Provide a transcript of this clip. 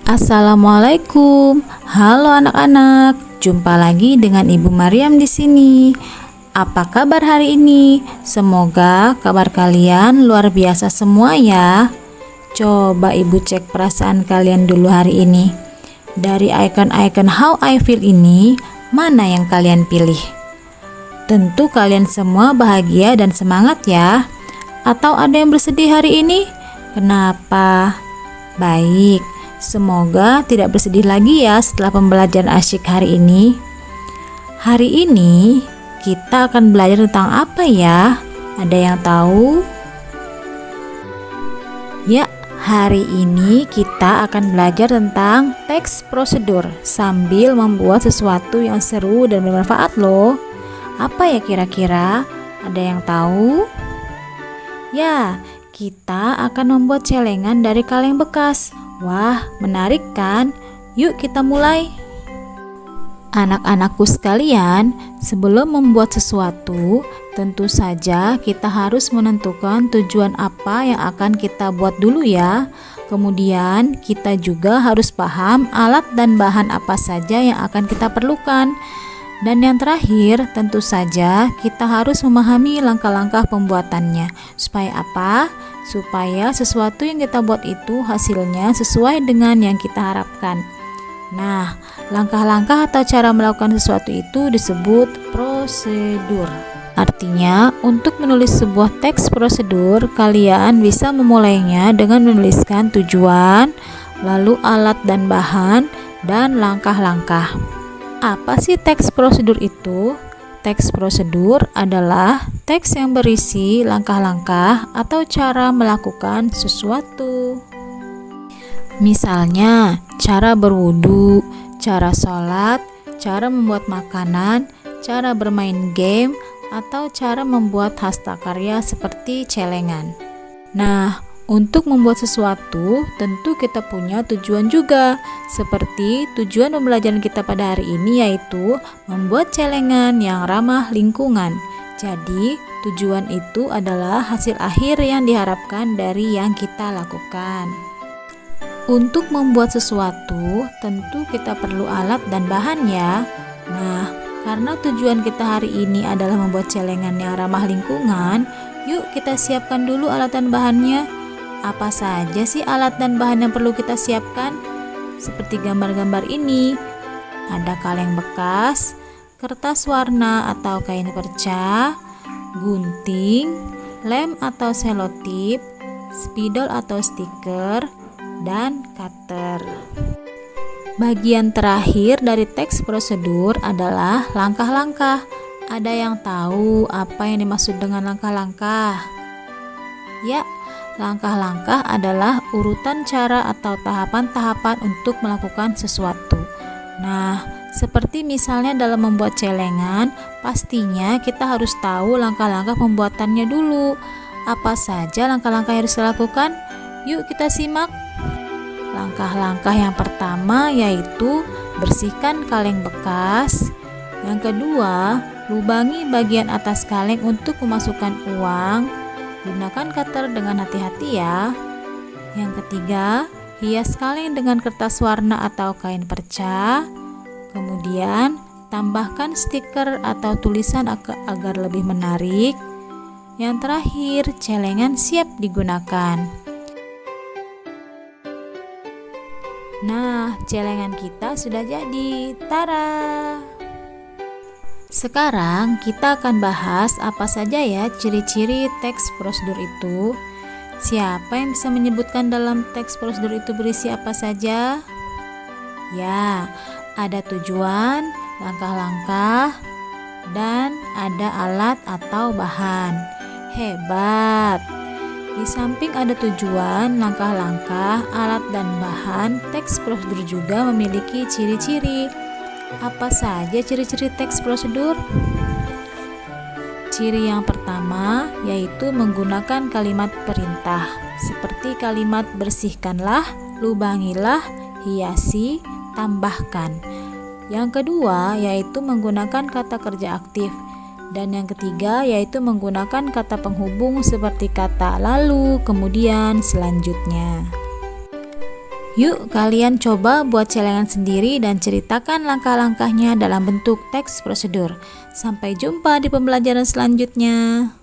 Assalamualaikum. Halo anak-anak. Jumpa lagi dengan Ibu Maryam di sini. Apa kabar hari ini? Semoga kabar kalian luar biasa semua ya. Coba Ibu cek perasaan kalian dulu hari ini. Dari icon-icon how I feel ini, mana yang kalian pilih? Tentu kalian semua bahagia dan semangat ya. Atau ada yang bersedih hari ini? Kenapa? Baik. Semoga tidak bersedih lagi ya setelah pembelajaran asyik hari ini. Hari ini kita akan belajar tentang apa ya? Ada yang tahu? Ya, hari ini kita akan belajar tentang teks prosedur sambil membuat sesuatu yang seru dan bermanfaat loh. Apa ya kira-kira? Ada yang tahu? Ya, kita akan membuat celengan dari kaleng bekas. Wah, menarik kan? Yuk kita mulai. Anak-anakku sekalian, sebelum membuat sesuatu, tentu saja kita harus menentukan tujuan apa yang akan kita buat dulu ya. Kemudian kita juga harus paham alat dan bahan apa saja yang akan kita perlukan. Dan yang terakhir, tentu saja kita harus memahami langkah-langkah pembuatannya. Supaya apa? Supaya sesuatu yang kita buat itu hasilnya sesuai dengan yang kita harapkan. Nah, langkah-langkah atau cara melakukan sesuatu itu disebut prosedur. Artinya, untuk menulis sebuah teks prosedur, kalian bisa memulainya dengan menuliskan tujuan, lalu alat dan bahan, dan langkah-langkah. Apa sih teks prosedur itu? Teks prosedur adalah teks yang berisi langkah-langkah atau cara melakukan sesuatu. Misalnya, cara berwudu, cara sholat, cara membuat makanan, cara bermain game, atau cara membuat hastakarya seperti celengan. Nah, untuk membuat sesuatu, tentu kita punya tujuan juga. Seperti tujuan pembelajaran kita pada hari ini yaitu membuat celengan yang ramah lingkungan. Jadi, tujuan itu adalah hasil akhir yang diharapkan dari yang kita lakukan. Untuk membuat sesuatu, tentu kita perlu alat dan bahan ya. Nah, karena tujuan kita hari ini adalah membuat celengan yang ramah lingkungan, yuk kita siapkan dulu alat dan bahannya. Apa saja sih alat dan bahan yang perlu kita siapkan? Seperti gambar-gambar ini. Ada kaleng bekas, kertas warna atau kain perca, gunting, lem atau selotip, spidol atau stiker, dan cutter. Bagian terakhir dari teks prosedur adalah langkah-langkah. Ada yang tahu apa yang dimaksud dengan langkah-langkah? Ya, langkah-langkah adalah urutan cara atau tahapan-tahapan untuk melakukan sesuatu. Nah, seperti misalnya dalam membuat celengan, pastinya kita harus tahu langkah-langkah pembuatannya dulu. Apa saja langkah-langkah yang harus dilakukan? Yuk kita simak. Langkah-langkah yang pertama yaitu bersihkan kaleng bekas. Yang kedua, lubangi bagian atas kaleng untuk memasukkan uang. Gunakan cutter dengan hati-hati ya. Yang ketiga, hias kaleng dengan kertas warna atau kain perca. Kemudian, tambahkan stiker atau tulisan agar lebih menarik. Yang terakhir, celengan siap digunakan. Nah, celengan kita sudah jadi. Tara! Sekarang kita akan bahas apa saja ya ciri-ciri teks prosedur itu. Siapa yang bisa menyebutkan dalam teks prosedur itu berisi apa saja? Ya, ada tujuan, langkah-langkah, dan ada alat atau bahan. Hebat! Di samping ada tujuan, langkah-langkah, alat, dan bahan, teks prosedur juga memiliki ciri-ciri. Apa saja ciri-ciri teks prosedur? Ciri yang pertama yaitu menggunakan kalimat perintah, seperti kalimat bersihkanlah, lubangilah, hiasi, tambahkan. Yang kedua yaitu menggunakan kata kerja aktif. Dan yang ketiga yaitu menggunakan kata penghubung seperti kata lalu, kemudian, selanjutnya. Yuk kalian coba buat celengan sendiri dan ceritakan langkah-langkahnya dalam bentuk teks prosedur. Sampai jumpa di pembelajaran selanjutnya.